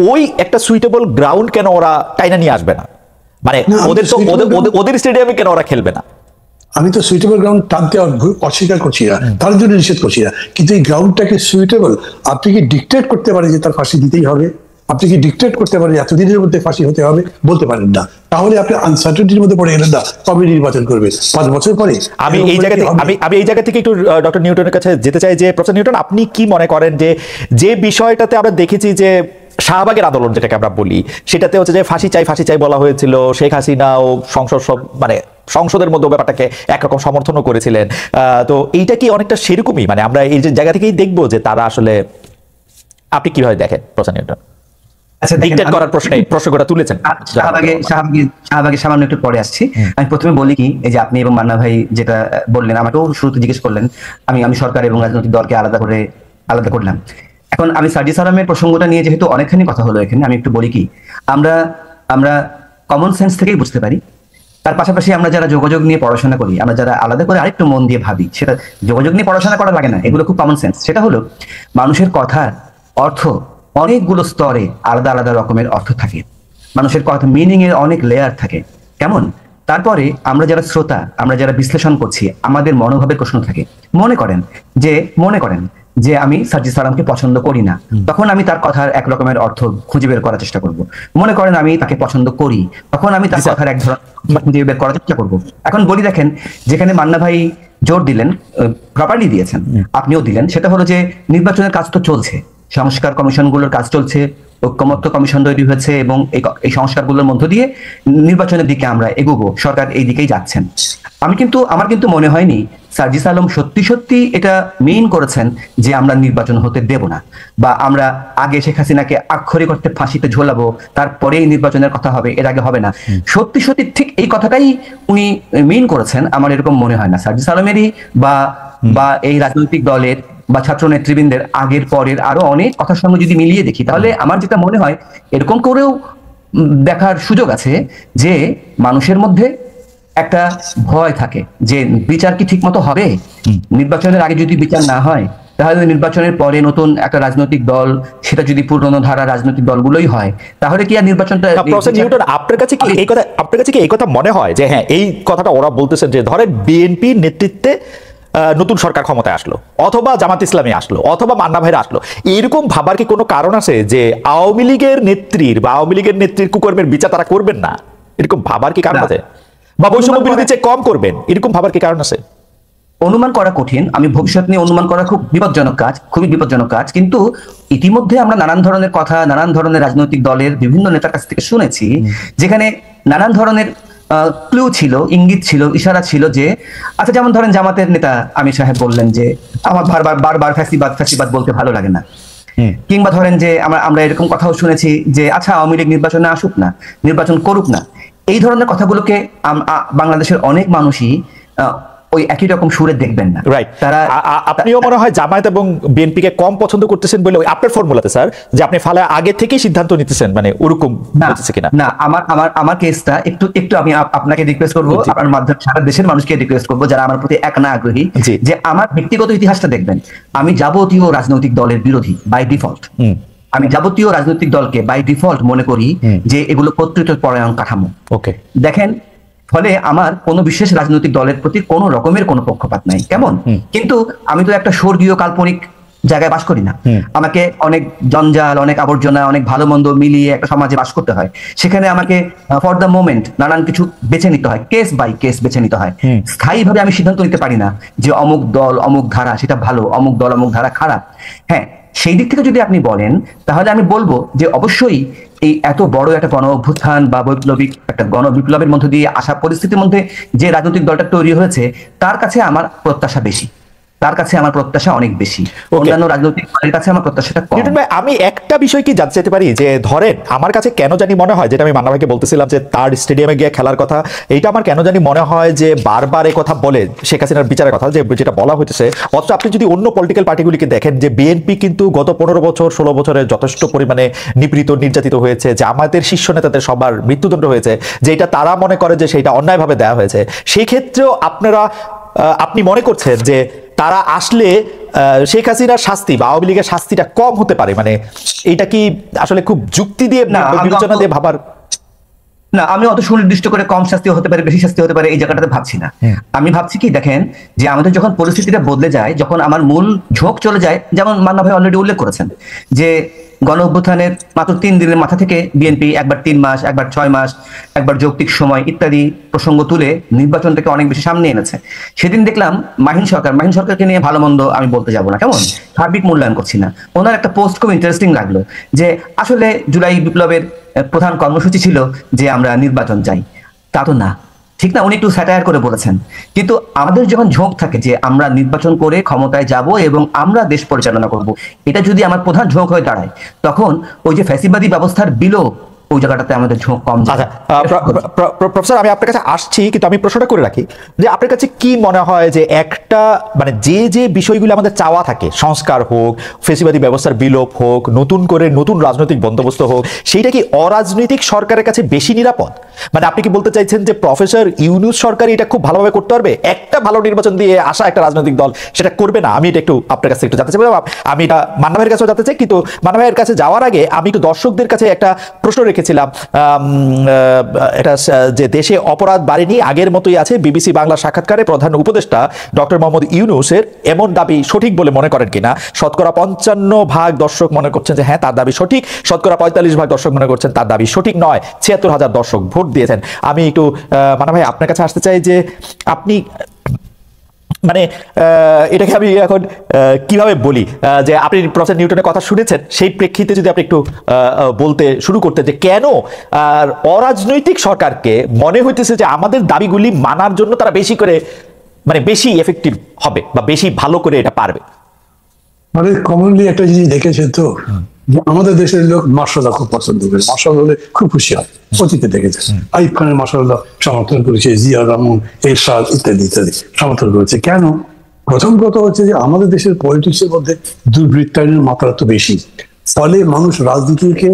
ওই একটা সুইটেবল গ্রাউন্ড কেন ওরা টাইনা নিয়ে আসবে না? মানে ওদের তো ওদের স্টেডিয়ামে কেন ওরা খেলবে না? আমি তো সুইটেবল গ্রাউন্ড টানতে অস্বীকার করছি না, তার জন্য নিষেধ করছি না। কিন্তু এই গ্রাউন্ডটাকে সুইটেবল, আপনি কি ডিক্টেট করতে পারেন যে তার ফাঁসি দিতেই হবে? আপনি কি ডিক্টেট করতে পারেন এতদিনের মধ্যে ফাঁসি হতে হবে? বলতে পারেন না। তাহলে আপনি আনসার্টেনিটির মধ্যে পড়ে গেলেন না, কবে নির্বাচন করবে? 5 বছর পরে? আমি এই জায়গা থেকে একটু ডক্টর নিউটনের কাছে যেতে চাই যে প্রফেসর নিউটন, আপনি কি মনে করেন যে বিষয়টাতে আমরা দেখেছি যে শাহবাগের আন্দোলন যেটাকে আমরা বলি, সেটাতে হচ্ছে যে ফাঁসি চাই বলা হয়েছিল। শেখ হাসিনা ও মানে সংসদের মধ্যে ব্যাপারটাকে একরকম সমর্থনও করেছিলেন। তো এইটা কি অনেকটা সেরকমই? মানে আমরা এই যে জায়গা থেকেই দেখবো যে তারা আসলে, আপনি কিভাবে দেখেন প্রফেসর নিউটন? আচ্ছা, ডিক্টেট করার প্রশ্নটা তুলেছেন। শাহবাগে সামান্য একটু পরে আসছি। আমি প্রথমে বলি কি, এই যে আপনি এবং মান্না ভাই যেটা বললেন, আমাকেও শুরুতে জিজ্ঞেস করলেন, আমি সরকার এবং রাজনৈতিক দলকে আলাদা করলাম। এখন আমি সার্জিস আলমের প্রসঙ্গটা নিয়ে যেহেতু অনেকখানি কথা হলো এখানে, আমি একটু বলি কি, আমরা কমন সেন্স থেকেই বুঝতে পারি। তার পাশাপাশি আমরা যারা যোগাযোগ নিয়ে পড়াশোনা করি, আমরা যারা আলাদা করে আরেকটু মন দিয়ে ভাবি, সেটা যোগাযোগ নিয়ে পড়াশোনা করা লাগে না, এগুলো খুব কমন সেন্স। সেটা হলো মানুষের কথার অর্থ অনেকগুলো স্তরে আলাদা আলাদা রকমের অর্থ থাকে। মানুষের কথা মিনিং এর অনেক লেয়ার থাকে। কেমন? তারপরে আমরা যারা শ্রোতা, আমরা যারা বিশ্লেষণ করছি, আমাদের মনোভাবের প্রশ্ন থাকে। মনে করেন যে আমি সার্জিস আলমকে পছন্দ করি না, তখন আমি তার কথার এক রকমের অর্থ খুঁজে বের করার চেষ্টা করব। মনে করেন আমি তাকে পছন্দ করি, তখন আমি তার কথার এক ধরনের খুঁজে বের করার চেষ্টা করব। এখন বলি, দেখেন, যেখানে মান্না ভাই জোর দিলেন, প্রপারলি দিয়েছেন, আপনিও দিলেন, সেটা হলো যে নির্বাচনের কাজ তো চলছে, সংস্কার কমিশনগুলোর কাজ চলছে, ঐক্যমত্য কমিশন তৈরি হয়েছে, এবং এই সংস্কারগুলোর মধ্য দিয়ে নির্বাচনের দিকে আমরা এগোবো, সরকার এই দিকেই যাচ্ছেন। আমার কিন্তু মনে হয়নি সার্জিস আলম সত্যি এটা মিন করেছেন যে আমরা নির্বাচন হতে দেব না, বা আমরা আগে শেখ হাসিনাকে আক্ষরিক অর্থে ফাঁসিতে ঝোলাবো, তারপরেই নির্বাচনের কথা হবে, এর আগে হবে না। সত্যি ঠিক এই কথাটাই উনি মিন করেছেন, আমার এরকম মনে হয় না। সার্জিস আলমেরই বা এই রাজনৈতিক দলের বা ছাত্র নেতৃবৃন্দের আগের পরের আরো অনেক কথার সঙ্গে যদি মিলিয়ে দেখি, তাহলে আমার যেটা মনে হয়, এরকম করেও দেখার সুযোগ আছে যে মানুষের মধ্যে একটা ভয় থাকে যে বিচার কি ঠিক মতো হবে। নির্বাচনের আগে যদি বিচার না হয়, তাহলে নির্বাচনের পরে নতুন একটা রাজনৈতিক দল, সেটা যদি পুরনো ধারা রাজনৈতিক দলগুলোই হয়, তাহলে কি আর নির্বাচনটা? আপনার কাছে কি এই কথা মনে হয় যে হ্যাঁ এই কথাটা ওরা বলতেছেন যে ধরেন বিএনপির নেতৃত্বে নতুন সরকার ক্ষমতায় আসলো, অথবা জামাত ইসলামী আসলো, অথবা মান্না ভাইরা আসলো, এরকম ভাবার কি কোনো কারণ আছে যে আওয়ামী লীগের নেত্রীর কুকর্মের বিচার তারা করবেন না? এরকম ভাবার কি কারণ আছে? বা বৈষম্য বিরোধী চেয়ে কম করবেন, এরকম ভাবার কি কারণ আছে? অনুমান করা কঠিন, আমি ভবিষ্যৎ নিয়ে অনুমান করা খুব বিপজ্জনক কাজ, খুবই বিপজ্জনক কাজ। কিন্তু ইতিমধ্যে আমরা নানান ধরনের কথা, নানান ধরনের রাজনৈতিক দলের বিভিন্ন নেতার কাছ থেকে শুনেছি, যেখানে নানান ধরনের ক্লু ছিল, ইঙ্গিত ছিল, ইশারা ছিল যে আচ্ছা, যেমন ধরেন জামাতের নেতা আমির সাহেব বললেন যে আমার বারবার ফ্যাসিবাদ বলতে ভালো লাগে না। কিংবা ধরেন যে আমরা এরকম কথাও শুনেছি যে আচ্ছা, আওয়ামী লীগ নির্বাচনে আসুক না, নির্বাচন করুক না। এই ধরনের কথাগুলোকে বাংলাদেশের অনেক মানুষই ওই একই রকম সুরে দেখবেন না। রাইট, আপনিও মনে হয় জামায়াত এবং বিএনপি কে কম পছন্দ করতেছেন বলে ওই আপনার ফর্মুলাতে স্যার, যে আপনি ফালে আগে থেকেই সিদ্ধান্ত নিতেছেন, মানে ওরকম হচ্ছে কিনা? না, আমার কেসটা একটু আমি আপনাকে রিকোয়েস্ট করবো, আপনার মাধ্যমে সারা দেশের মানুষকে রিকোয়েস্ট করবো যারা আমার প্রতি এক না আগ্রহী, যে আমার ব্যক্তিগত ইতিহাসটা দেখবেন। আমি যাবতীয় রাজনৈতিক দলের বিরোধী বাই ডিফল্ট। আমি যাবতীয় রাজনৈতিক দলকে বাই ডিফল্ট মনে করি যে এগুলো কর্তৃত্ব পরায়ণ কাঠামো। ওকে, দেখেন, ফলে আমার কোন বিশেষ রাজনৈতিক দলের প্রতি কোন রকমের কোনো পক্ষপাত নাই, কেমন? কিন্তু আমি তো একটা স্বর্গীয় কাল্পনিক জায়গায় বাস করি না। আমাকে অনেক জঞ্জাল, অনেক আবর্জনা, অনেক ভালো মন্দ মিলিয়ে একটা সমাজে বাস করতে হয়। সেখানে আমাকে ফর দ্য মোমেন্ট নানান কিছু বেছে নিতে হয়, কেস বাই কেস বেছে নিতে হয়। স্থায়ীভাবে আমি সিদ্ধান্ত নিতে পারি না যে অমুক দল অমুক ধারা সেটা ভালো, অমুক দল অমুক ধারা খারাপ। হ্যাঁ, সেই দিক থেকে যদি আপনি বলেন, তাহলে আমি বলবো যে অবশ্যই এই এত বড় একটা গণ অভ্যুত্থান বা বৈপ্লবিক একটা গণবিপ্লবের মধ্যে দিয়ে আসা পরিস্থিতির মধ্যে যে রাজনৈতিক দলটা তৈরি হয়েছে, তার কাছে আমার প্রত্যাশা বেশি, তার কাছে আমার প্রত্যাশা অনেক বেশি। অন্যান্য রাজনৈতিক দলের কাছে আমার প্রত্যাশাটা কম। ভাই, আমি একটা বিষয় কি জানতে চাইতে পারি, যে ধরেন আমার কাছে কেন জানি মনে হয়, যেটা আমি মান্না ভাইকে বলতেছিলাম যে তার স্টেডিয়ামে গিয়ে খেলার কথা, এইটা আমার কেন জানি মনে হয় যে বারবার এই কথা বলে শেখ হাসিনার বিচারের কথা, যেটা বলা হইতেছে। অথচ আপনি যদি অন্য পলিটিক্যাল পার্টিগুলিকে দেখেন, যে বিএনপি কিন্তু গত 15 বছর 16 বছরে যথেষ্ট পরিমাণে নিপীড়িত নির্যাতিত হয়েছে, যে আমাদের শীর্ষ নেতাদের সবার মৃত্যুদণ্ড হয়েছে, যেটা তারা মনে করে যে সেটা অন্যায়ভাবে দেওয়া হয়েছে। সেই ক্ষেত্রেও আপনি মনে করছেন যে তারা আসলে শেখ হাসিনার শাস্তি বা আওয়ামী লীগের শাস্তিটা কম হতে পারে? মানে এইটা কি আসলে খুব যুক্তি দিয়ে বিবেচনা দিয়ে ভাবার? না, আমি অত সুনির্দিষ্ট করে কম শাস্তি হতে পারে, বেশি শাস্তি হতে পারে এই জায়গাটাতে ভাবছি না। আমি ভাবছি কি, দেখেন, যে আমাদের যখন পরিস্থিতিটা বদলে যায়, যখন আমার মূল ঝোঁক চলে যায়, যেমন মান্না ভাই অলরেডি উল্লেখ করেছেন যে গণ অভ্যুত্থানের মাত্র 3 দিনের মাথা থেকে বিএনপি একবার 3 মাস, একবার 6 মাস, একবার যৌক্তিক সময় ইত্যাদি প্রসঙ্গ তুলে নির্বাচনটাকে অনেক বেশি সামনে এনেছে। সেদিন দেখলাম মাহিন সরকারকে নিয়ে ভালো মন্দ আমি বলতে যাব না, কেমন, সার্বিক মূল্যায়ন করছি না, ওনার একটা পোস্ট খুব ইন্টারেস্টিং লাগলো, যে আসলে জুলাই বিপ্লবের প্রধান কর্মসূচি ছিল যে আমরা নির্বাচন চাই। তা তো না, ঠিক না? উনি একটু স্যাটায়ার করে বলেছেন। কিন্তু আমাদের যখন ঝোঁক থাকে যে আমরা নির্বাচন করে ক্ষমতায় যাব এবং আমরা দেশ পরিচালনা করব, এটা যদি আমার প্রধান ঝোঁক হয়ে দাঁড়ায়, তখন ওই যে ফ্যাসিবাদী ব্যবস্থার বিলোপ, ওই জায়গাটাতে আমাদের ঝোঁক কম যায়। প্রফেসর, আমি আপনার কাছে আসছি, কিন্তু আমি প্রশ্নটা করে রাখি যে আপনার কাছে কি মনে হয় যে একটা, মানে যে বিষয়গুলো আমাদের চাওয়া থাকে, সংস্কার হোক, ফ্যাসিবাদী ব্যবস্থার বিলোপ হোক, নতুন করে নতুন রাজনৈতিক বন্দোবস্ত হোক, সেইটা কি অরাজনৈতিক সরকারের কাছে বেশি নিরাপদ? মানে আপনি কি বলতে চাইছেন যে প্রফেসর ইউনূস সরকার এটা খুব ভালোভাবে করতে পারবে, একটা ভালো নির্বাচন দিয়ে আসা একটা রাজনৈতিক দল সেটা করবে না? আমি এটা একটু আপনার কাছে একটু জানতে চাই, আমি এটা মান্না ভাইয়ের কাছেও জানতে চাই। কিন্তু মান্না ভাইয়ের কাছে যাওয়ার আগে আমি একটু দর্শকদের কাছে একটা প্রশ্ন রেখেছিলাম, এটা যে দেশে অপরাধ বাড়েনি, আগের মতোই আছে। বিবিসি বাংলা সাক্ষাৎকারে প্রধান উপদেষ্টা ডক্টর মোহাম্মদ ইউনূসের এমন দাবি সঠিক বলে মনে করেন কিনা? শতকরা 55% দর্শক মনে করছেন যে হ্যাঁ, তার দাবি সঠিক। শতকরা 45% দর্শক মনে করছেন তার দাবি সঠিক নয়। 76,000 দর্শক ভোট দিয়েছেন। আমি একটু মান্না ভাই আপনার কাছে আসতে চাই যে আপনি, মানে এটাকে আমি এখন কিভাবে বলি, যে আপনি প্রফেসর নিউটনের কথা শুনেছেন, সেই প্রেক্ষিতে যদি আপনি একটু বলতে শুরু করতেন যে কেন অরাজনৈতিক সরকারকে মনে হইতেছে যে আমাদের দাবিগুলি মানার জন্য তারা বেশি করে, মানে বেশি এফেক্টিভ হবে বা বেশি ভালো করে এটা পারবে? মানে কমনলি একটা জিনিস দেখেছে তো, যে আমাদের দেশের লোক মার্শাল্লাহ খুব পছন্দ করে, মার্শাল হলে খুব খুশি হয়। অতীতে দেখেছে আইয়ুব খানের মার্শাল্লাহ সমর্থন করেছে, জিয়া রহমান, এরশাদ ইত্যাদি ইত্যাদি সমর্থন করেছে। কেন? প্রথম কথা হচ্ছে যে আমাদের দেশের পলিটিক্সের মধ্যে দুর্বৃত্তায়নের মাত্রা তো বেশি, ফলে মানুষ রাজনীতিকে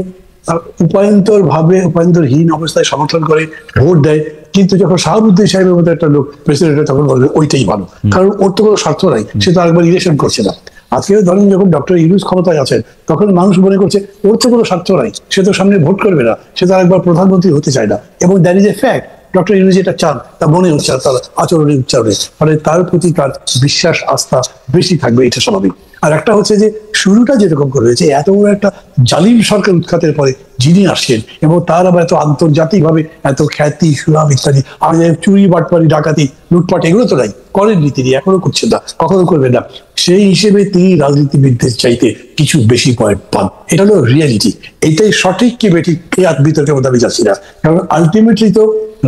উপায়ন্তরহীন অবস্থায় সমর্থন করে, ভোট দেয়। কিন্তু যখন শাহাবুদ্দিন সাহেবের মতো একটা লোক প্রেসিডেন্ট, তখন বলবে ওইটাই ভালো, কারণ ওর তো কোনো স্বার্থ নাই, সে তো আরেকবার ইলেকশন করছে না। আজকে ধরেন যখন ডক্টর ইউনূস ক্ষমতায় আছেন, তখন মানুষ মনে করছে ওর তো কোনো স্বার্থ নাই, সে তো সামনে ভোট করবে না, সে তো আরেকবার প্রধানমন্ত্রী হতে চায় না। এবং that is a fact. Doctor Yunus যেটা চান তা মনে হচ্ছে আর তার আচরণের উচ্চারণে, ফলে তার প্রতি তার বিশ্বাস আস্থা বেশি থাকবে, এটা স্বাভাবিক। আর একটা হচ্ছে যে শুরুটা যেরকম করে হয়েছে, এত বড় একটা জালিম সরকার উৎখাতের পরে যিনি আসছেন এবং তার আবার এত আন্তর্জাতিকভাবে এত খ্যাতি সুনাম ইত্যাদি, আমাদের চুরি বাটপারি ডাকাতি লুটপাট এগুলো তো নাই, করেননি তিনি, এখনো করছেন না, কখনো করবেন না। সেই হিসেবে তিনি রাজনীতিবিদদের চাইতে কিছু বেশি পয়েন্ট পান, এটা হলো রিয়ালিটি। এটাই সঠিক কি বেঠিক এই বিতর্কের মধ্যে আমি যাচ্ছি না, কারণ আলটিমেটলি তো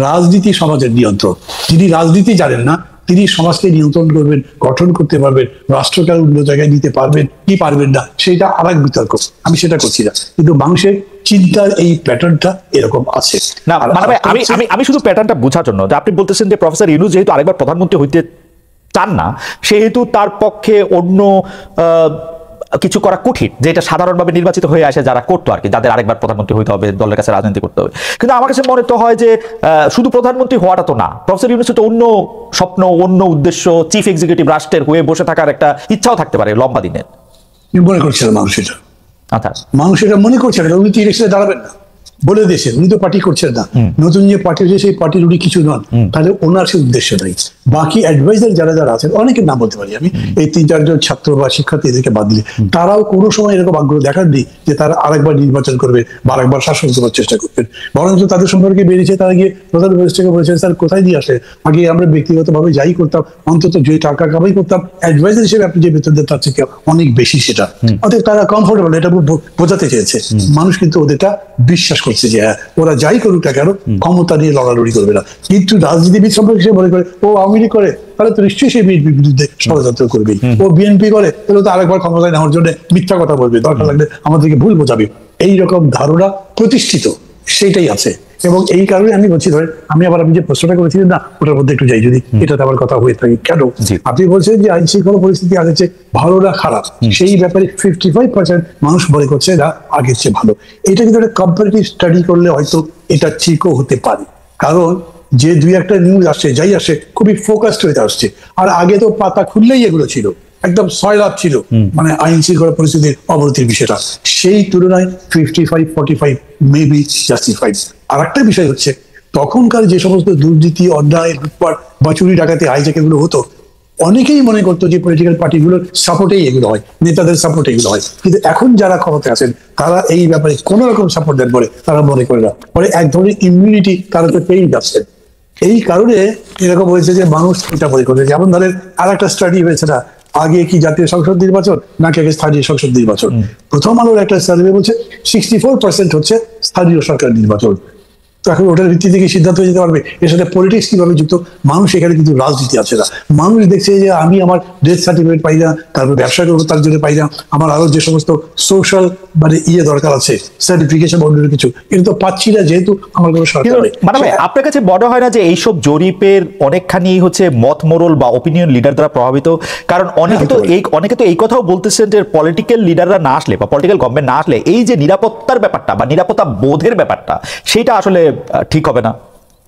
রাজনীতি সমাজের নিয়ন্ত্রণ। যিনি রাজনীতি জানেন না তিনি সমাজকে নিয়ন্ত্রণ করবেন, গঠন করতে পারবেন, রাষ্ট্রকে অন্য জায়গায় নিতে পারবেন কি পারবেন না, সেটা আর এক বিতর্ক, আমি সেটা করছি না। কিন্তু মানুষের চিন্তার এই প্যাটার্নটা এরকম আছে না। মানে ভাই, আমি শুধু প্যাটার্নটা বোঝার জন্য, যে আপনি বলতেছেন যে প্রফেসর ইউনূস যেহেতু আরেকবার প্রধানমন্ত্রী হইতে চান না, সেহেতু তার পক্ষে অন্য কিছু করা কঠিন, যে এটা সাধারণভাবে নির্বাচিত হয়ে আসে যারা করতো আর কি, যাদের আরেকবার প্রধানমন্ত্রী হইতে হবে, দলের কাছে রাজনীতি করতে হবে। কিন্তু আমার কাছে মনে তো হয় যে শুধু প্রধানমন্ত্রী হওয়াটা তো না, প্রফেসর ইউনূসের তো অন্য স্বপ্ন, অন্য উদ্দেশ্য, চিফ এক্সিকিউটিভ রাষ্ট্রের হয়ে বসে থাকার একটা ইচ্ছাও থাকতে পারে লম্বা দিনের। মনে করছে না মানুষ এটা, আচ্ছা মানুষ এটা মনে করছে না, উনি তো ইলেকশনে দাঁড়াবেন না বলে দিয়েছেন, উনি তো পার্টি করছেন না, নতুন যে পার্টি হয়েছে সেই পার্টির উনি কিছু নন, তাহলে ওনার সে উদ্দেশ্য নাই। বাকি অ্যাডভাইজার যারা যারা আছেন, অনেকের নাম বলতে পারি আমি, এই 3-4 জন ছাত্র বা শিক্ষার্থী এদেরকে বাদ দিলে, তারাও কোনো সময় এরকম আগ্রহ দেখাননি যে তারা আরেকবার নির্বাচন করবে বা আরেকবার শাসন করার চেষ্টা করবেন। বরঞ্চ তাদের সম্পর্কে বেরিয়েছে, তারা গিয়ে প্রধান উপদেষ্টাকে বলেছেন, স্যার কোথায় দিয়ে আসে, আগে আমরা ব্যক্তিগতভাবে যাই করতাম, অন্তত যে টাকা কামাই করতাম অ্যাডভাইজার হিসেবে আপনি যে বেতন দেন তার থেকে অনেক বেশি সেটা, অতএব তারা কমফোর্টেবল, এটা বোঝাতে চেয়েছে। মানুষ কিন্তু ওদেরটা বিশ্বাস করছে যে হ্যাঁ ওরা যাই করুক না কেন ক্ষমতা নিয়ে লড়ালড়ি করবে না। কিন্তু রাজনীতিবিদ সম্পর্কে সে মনে করে ও আওয়ামী লীগ করে তাহলে তো নিশ্চয়ই সে বিএনপির বিরুদ্ধে ষড়যন্ত্র করবে, ও বিএনপি করে তাহলে তো আরেকবার ক্ষমতায় নেওয়ার জন্য মিথ্যা কথা বলবে, দরকার লাগলে আমাদেরকে ভুল বোঝাবে, এইরকম ধারণা প্রতিষ্ঠিত, সেটাই আছে। এবং এই কারণে আমি বলছি, ধরেন আমি যে প্রশ্নটা করেছিলেন না ওটার মধ্যে একটু যাই, যদি এটাতে আমার কথা হয়ে থাকে, কেন আপনি বলছেন যে আইন শৃঙ্খলা পরিস্থিতি আগের চেয়ে ভালো না খারাপ, সেই ব্যাপারে 55% মানুষ মনে করছে না আগের চেয়ে ভালো। এটা কিন্তু একটা কম্পারেটিভ স্টাডি করলে হয়তো এটা ঠিকও হতে পারে, কারণ যে 2-1টা নিউজ আসছে যাই আসে খুবই ফোকাসড হয়ে আসছে, আর আগে তো পাতা খুললেই এগুলো ছিল, একদম সয়লাভ ছিল, মানে আইন শৃঙ্খলা পরিস্থিতির অবনতির বিষয়টা, সেই তুলনায় 55-45 মেবি জাস্টিফাইড। আর একটা বিষয় হচ্ছে তখনকার যে সমস্ত দুর্নীতি, অন্যায়, লুটপাট বা চুরি ডাকাতি হাইজ্যাক এগুলো হতো, অনেকেই মনে করতো যে পলিটিক্যাল পার্টিগুলোর সাপোর্টেই এগুলো হয়, নেতাদের সাপোর্টে এগুলো হয়। কিন্তু এখন যারা ক্ষমতায় আছেন তারা এই ব্যাপারে কোন রকম সাপোর্ট দেন বলে তারা মনে করে না, পরে এক ধরনের ইমিউনিটি তারা তো পেয়েই যাচ্ছেন। এই কারণে এরকম হয়েছে যে মানুষ এটা মনে করে। যেমন ধরেন আর একটা স্টাডি হয়েছে না, আগে কি জাতীয় সংসদ নির্বাচন নাকি আগে স্থানীয় সংসদ নির্বাচন, প্রথম আলোর একটা সার্ভে বলছে 64% হচ্ছে স্থানীয় সরকার নির্বাচন। তো এখন ওটার ভিত্তিতে কি সিদ্ধান্ত নিতে পারবে এর সাথে পলিটিক্স কিভাবে যুক্ত? মানুষ এখানে কিন্তু রাজনীতি আছে না, মানুষ দেখছে যে আমি আমার ডেথ সার্টিফিকেট পাই না, তারপর ব্যবসা করবো তার জন্য পাই না, আমার আরো যে সমস্ত সোশ্যাল মানে দরকার আছে সার্টিফিকেশন অন্য কিছু, এটা তো পাচ্ছি না যেহেতু আমার কোনো সরকার নেই। মানে আপনার কাছে মনে হয় না যে এইসব জরিপের অনেকখানি হচ্ছে মত মোরল বা ওপিনিয়ন লিডার দ্বারা প্রভাবিত? কারণ অনেকে তো এই কথাও বলতেছেন যে পলিটিক্যাল লিডাররা না আসলে বা পলিটিক্যাল গভর্নমেন্ট না আসলে এই যে নিরাপত্তার ব্যাপারটা বা নিরাপত্তা বোধের ব্যাপারটা সেটা আসলে ঠিক হবে না,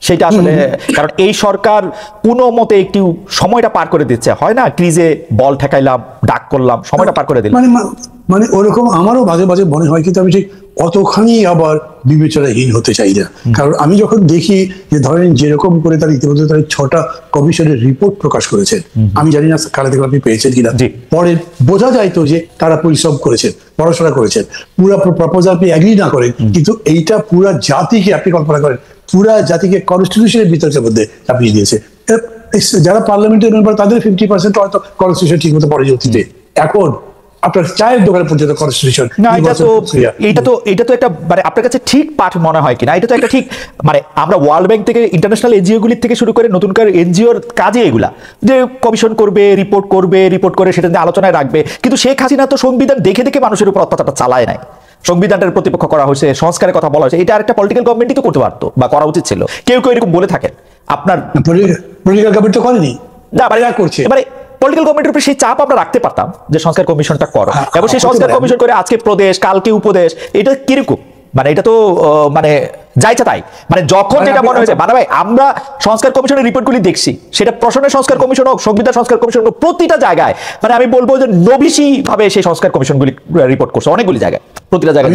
সেটা আসলে, কারণ এই সরকার কোনো মতে একটু সময়টা পার করে দিচ্ছে, হয় না ক্রিজে বল ঠেকাইলাম, ডাক করলাম, সময়টা পার করে দিলাম, মানে ওরকম আমারও মাঝে মাঝে মনে হয়, কিন্তু আমি ঠিক অতখানি আবার বিবেচনাহীন হতে চাই না। কারণ আমি যখন দেখি যে ধরেন যেরকম করে তার ইতিমধ্যে তার 6টা কমিশনের রিপোর্ট প্রকাশ করেছেন, আমি জানি না কারা থেকে আপনি পেয়েছেন কিনা, পরে বোঝা যায় তো যে তারা পরিশ্রম করেছেন, পড়াশোনা করেছেন, পুরো প্রপোজাল আপনি এগ্রি না করেন, কিন্তু এইটা পুরা জাতিকে আপনি কল্পনা করেন, পুরা জাতিকে কনস্টিটিউশনের বিতর্কের মধ্যে চাপিয়ে দিয়েছে। যারা পার্লামেন্টের মেম্বার তাদের 50% হয়তো কনস্টিটিউশন ঠিক মতো পড়ে অতীতে, এখন আপনার চায়ের দোকানে পর্যন্ত কনস্টিটিউশন না, এটা তো একটা মানে আপনার কাছে ঠিক পাঠ মনে হয় কিনা? এটা তো একটা ঠিক মানে আমরা ওয়ার্ল্ড ব্যাংক থেকে ইন্টারন্যাশনাল এনজিও গুলির থেকে শুরু করে নতুনকার এনজিওর কাজে এগুলা যে কমিশন করবে, রিপোর্ট করে সেটা নিয়ে আলোচনায় রাখবে, কিন্তু শেখ হাসিনা তো সংবিধান দেখে দেখে মানুষের উপর অত্যাচারটা চালায় নাই, সংবিধানটার প্রতিপক্ষ করা হয়েছে, সংস্কারের কথা বলা হয়েছে, এটা আরেকটা পলিটিক্যাল গভর্নমেন্টই তো করতে পারতো বা করা উচিত ছিল। কেউ এরকম বলে থাকেন, আপনার পলিটিক্যাল গভর্নমেন্ট তো করেনি, না মানে করছে, এবারে পলিটিক্যাল গভর্নমেন্টের উপরে সেই চাপ আমরা রাখতে পারতাম যে সংস্কার কমিশনটা করো, এবং সেই সংস্কার কমিশন করে আজকে প্রদেশ কালকে উপদেশ, এটা কিরকম মানে এটা তো মানে যাইছে তাই, মানে যখন যেটা মনে হয়েছে। মানে ভাই আমরা সংস্কার কমিশনের রিপোর্টগুলি দেখছি, সেটা প্রশাসনের সংস্কার কমিশন হোক, সংবিধান সংস্কার কমিশন হোক, প্রতিটা জায়গায় মানে আমি বলবো যে নবিশি ভাবে সেই সংস্কার কমিশনগুলি রিপোর্ট করছে অনেকগুলি জায়গায়, প্রতিটা জায়গায়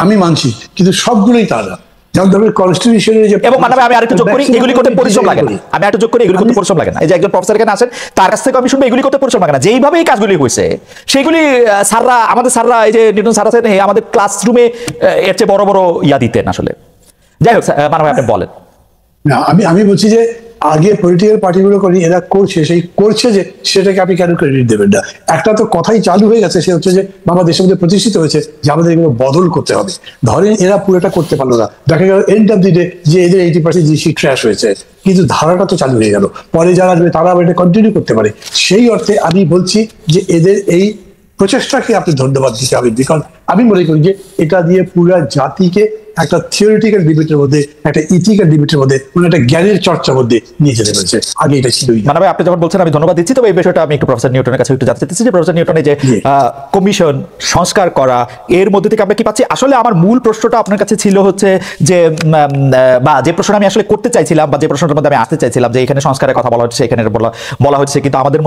আমি মানছি, কিন্তু সবগুলোই তারা যেমন ধরনের কনস্টিটিউশনের যে এবং মানবে আমি আরেকটু যোগ করি, এগুলি করতে পরিশ্রম লাগে না। আমি আরেকটু যোগ করি, এগুলি করতে পরিশ্রম লাগে না। এই যে একজন প্রফেসর এখানে আসেন, তার কাছ থেকে আমি শুনবো এগুলি করতে পরিশ্রম লাগে না। যেইভাবে এই কাজগুলি হয়েছে সেগুলি স্যাররা, আমাদের স্যাররা, এই যে নিউটন স্যার আছেন, আমাদের ক্লাসরুমে এর চেয়ে বড় বড় ইয়া দিতেন আসলে। যাই হোক মানবে আপনি বলেন। না, আমি বলছি যে আগে পলিটিক্যাল পার্টিগুলো করি, এরা করছে, সেই করছে যে সেটাকে আপনি কেন ক্রেডিট দেবেন না? একটা তো কথাই চালু হয়ে গেছে, সে হচ্ছে যে বাবা দেশের মধ্যে প্রতিষ্ঠিত হয়েছে যে আমাদের এগুলো বদল করতে হবে। ধরেন এরা পুরোটা করতে পারলো না, দেখা গেল এন্ড অফ দি ডে যে এদের 80% জিনিসই ট্র্যাশ হয়েছে, কিন্তু ধারাটা তো চালু হয়ে গেল। পরে যারা আসবে তারা আবার এটা কন্টিনিউ করতে পারে। সেই অর্থে আমি বলছি যে এদের এই প্রচেষ্টাকে আপনি ধন্যবাদ দিতে হবে, বিকজ আমি মনে করি যে এটা দিয়ে পুরো জাতিকে একটা থিওরিটিক্যাল ডিবেটের মধ্যে, একটা ইথিক্যাল ডিবেটের মধ্যে, মানে একটা জ্ঞানের চর্চার মধ্যে নিয়ে যেতে পেরেছে। আগে এটা ছিলই না। মানে আপনি যখন বলছেন আমি ধন্যবাদ দিচ্ছি, তবে এই বিষয়টা আমি একটু প্রফেসর নিউটনের কাছে একটু জানতে চাইতেছি যে প্রফেসর নিউটনের যে কমিশন সংস্কার করা, এর মধ্যে থেকে আমরা কি পাচ্ছি? আসলে আমার মূল প্রশ্নটা আপনার কাছে ছিল হচ্ছে যে বা যে প্রশ্নটা আমি আসলে করতে চাইছিলাম, বা যে প্রশ্নটার মধ্যে আমি আসতে চাইছিলাম, যে এখানে সংস্কারের কথা বলা হচ্ছে, এখানে বলা হচ্ছে, কিন্তু আমাদের